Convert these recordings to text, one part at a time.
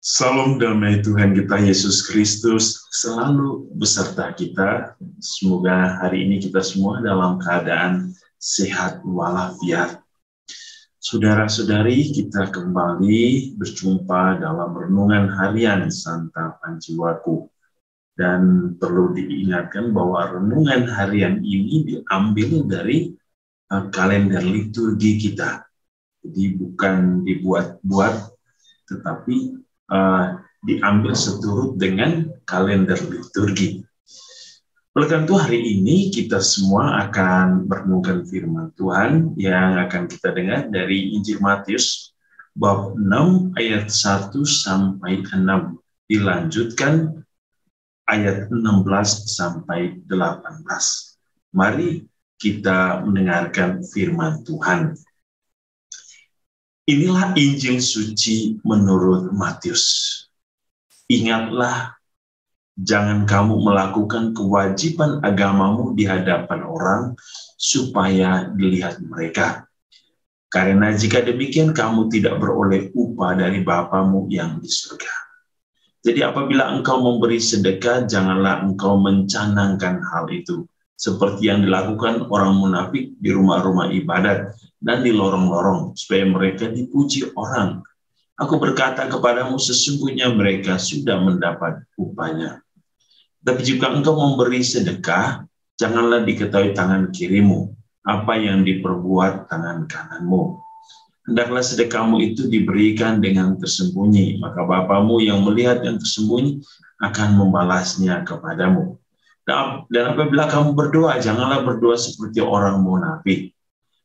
Salam damai Tuhan kita Yesus Kristus selalu beserta kita. Semoga hari ini kita semua dalam keadaan sehat walafiat. Saudara-saudari, kita kembali berjumpa dalam renungan harian Santapan Jiwaku. Dan perlu diingatkan bahwa renungan harian ini diambil dari kalender liturgi kita. Jadi bukan dibuat-buat, tetapi diambil seturut dengan kalender liturgi. Oleh karena itu hari ini kita semua akan merenungkan firman Tuhan yang akan kita dengar dari Injil Matius bab 6 ayat 1 sampai 6, dilanjutkan ayat 16 sampai 18. Mari kita mendengarkan firman Tuhan. Inilah Injil suci menurut Matius. Ingatlah, jangan kamu melakukan kewajiban agamamu di hadapan orang supaya dilihat mereka. Karena jika demikian kamu tidak beroleh upah dari Bapamu yang di surga. Jadi apabila engkau memberi sedekah, janganlah engkau mencanangkan hal itu, seperti yang dilakukan orang munafik di rumah-rumah ibadat dan di lorong-lorong, supaya mereka dipuji orang. Aku berkata kepadamu, sesungguhnya mereka sudah mendapat upahnya. Tapi jika engkau memberi sedekah, janganlah diketahui tangan kirimu apa yang diperbuat tangan kananmu. Hendaklah sedekahmu itu diberikan dengan tersembunyi, maka Bapamu yang melihat yang tersembunyi akan membalasnya kepadamu. Dan apabila kamu berdoa, janganlah berdoa seperti orang munafik.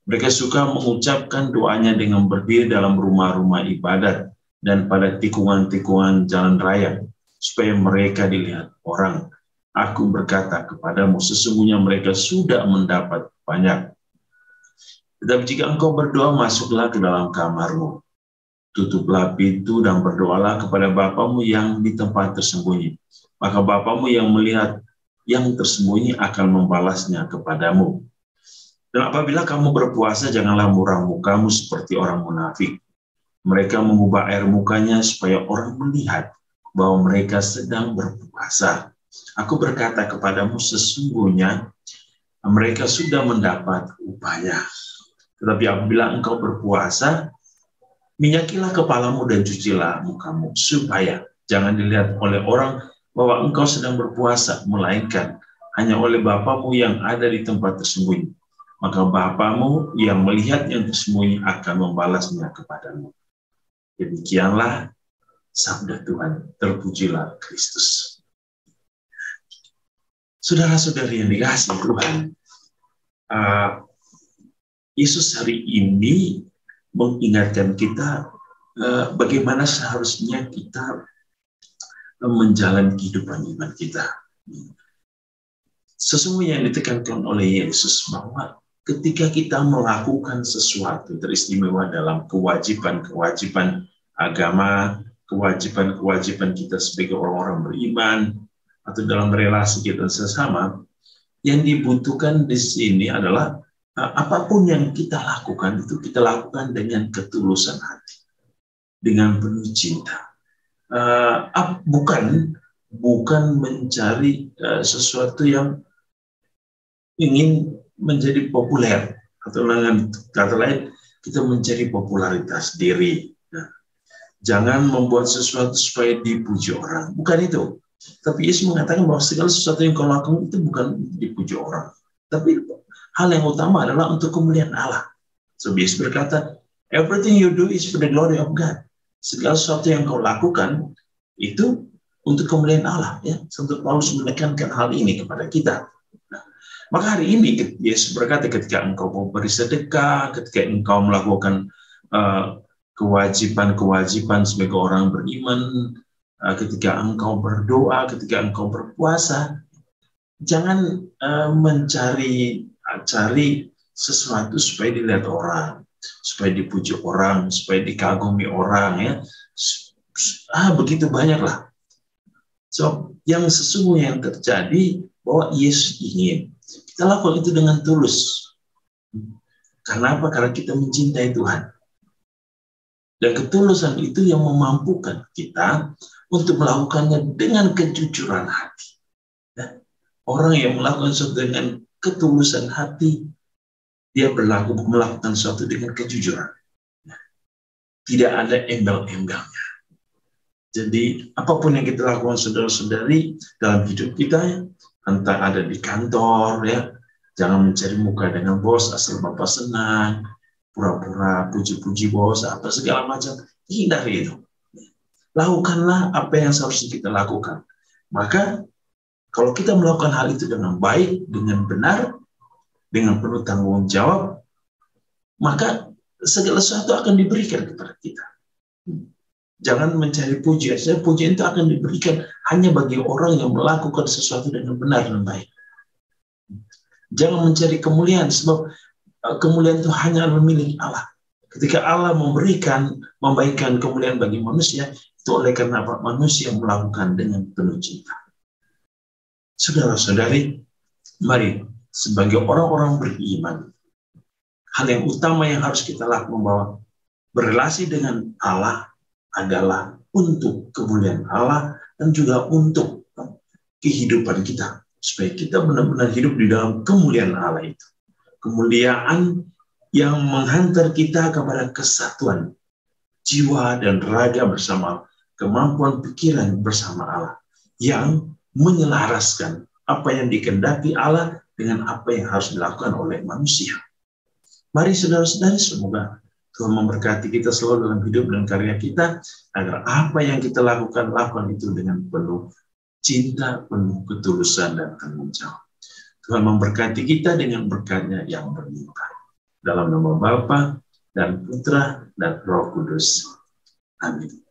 Mereka suka mengucapkan doanya dengan berdiri dalam rumah-rumah ibadat dan pada tikungan-tikungan jalan raya, supaya mereka dilihat orang. Aku berkata kepadamu, sesungguhnya mereka sudah mendapat banyak. Tetapi jika engkau berdoa, masuklah ke dalam kamarmu, tutuplah pintu dan berdoalah kepada Bapamu yang di tempat tersembunyi. Maka Bapamu yang melihat yang tersembunyi akan membalasnya kepadamu. Dan apabila kamu berpuasa, janganlah muram mukamu seperti orang munafik. Mereka mengubah air mukanya supaya orang melihat bahwa mereka sedang berpuasa. Aku berkata kepadamu, sesungguhnya mereka sudah mendapat upahnya. Tetapi apabila engkau berpuasa, minyakilah kepalamu dan cucilah mukamu, supaya jangan dilihat oleh orang bahwa engkau sedang berpuasa, melainkan hanya oleh Bapamu yang ada di tempat tersembunyi. Maka Bapamu yang melihat yang tersembunyi akan membalasnya kepadamu. Demikianlah sabda Tuhan, terpujilah Kristus. Saudara-saudari yang dikasihi Tuhan, Yesus hari ini mengingatkan kita bagaimana seharusnya kita menjalani kehidupan iman kita. Sesungguhnya yang ditekankan oleh Yesus bahwa ketika kita melakukan sesuatu teristimewa dalam kewajiban-kewajiban agama, kewajiban-kewajiban kita sebagai orang-orang beriman, atau dalam relasi kita sesama, yang dibutuhkan di sini adalah apapun yang kita lakukan, itu kita lakukan dengan ketulusan hati, dengan penuh cinta. Bukan mencari sesuatu yang ingin menjadi populer, atau dengan kata lain kita mencari popularitas diri. Nah, jangan membuat sesuatu supaya dipuji orang, bukan itu. Tapi Yesus mengatakan bahwa segala sesuatu yang kau lakukan itu bukan dipuji orang, tapi hal yang utama adalah untuk kemuliaan Allah. So Yesus berkata, everything you do is for the glory of God. Segala sesuatu yang kau lakukan itu untuk kemuliaan Allah. Ya, Santo Paulus menekankan hal ini kepada kita. Maka hari ini Yesus berkata, ketika engkau mau beri sedekah, ketika engkau melakukan kewajiban-kewajiban sebagai orang beriman, ketika engkau berdoa, ketika engkau berpuasa, jangan mencari sesuatu supaya dilihat orang, supaya dipuji orang, supaya dikagumi orang, ya. Begitu banyaklah. So, yang sesungguhnya yang terjadi bahwa Yesus ingin kita lakukan itu dengan tulus. Karena apa? Karena kita mencintai Tuhan. Dan ketulusan itu yang memampukan kita untuk melakukannya dengan kejujuran hati. Orang yang melakukan sesuatu dengan ketulusan hati, dia melakukan sesuatu dengan kejujuran. Tidak ada embel-embelnya. Jadi apapun yang kita lakukan saudara-saudari dalam hidup kita, entah ada di kantor, ya, jangan mencari muka dengan bos asal Bapak senang, pura-pura puji-puji bos, apa segala macam. Hindari itu. Lakukanlah apa yang seharusnya kita lakukan. Maka kalau kita melakukan hal itu dengan baik, dengan benar, dengan penuh tanggung jawab, maka segala sesuatu akan diberikan kepada kita. Jangan mencari pujian. Pujian itu akan diberikan hanya bagi orang yang melakukan sesuatu dengan benar dan baik. Jangan mencari kemuliaan, sebab kemuliaan itu hanya milik Allah. Ketika Allah memberikan kemuliaan bagi manusia, itu oleh karena manusia melakukan dengan penuh cinta. Saudara-saudari, mari sebagai orang-orang beriman, hal yang utama yang harus kita lakukan bahwa berrelasi dengan Allah adalah untuk kemuliaan Allah dan juga untuk kehidupan kita, supaya kita benar-benar hidup di dalam kemuliaan Allah itu. Kemuliaan yang menghantar kita kepada kesatuan jiwa dan raga bersama, kemampuan pikiran bersama Allah, yang menyelaraskan apa yang dikehendaki Allah dengan apa yang harus dilakukan oleh manusia. Mari saudara-saudari, semoga Tuhan memberkati kita selalu dalam hidup dan karya kita, agar apa yang kita lakukan itu dengan penuh cinta, penuh ketulusan dan tanggung jawab. Tuhan memberkati kita dengan berkat-Nya yang berlimpah. Dalam nama Bapa dan Putra dan Roh Kudus. Amin.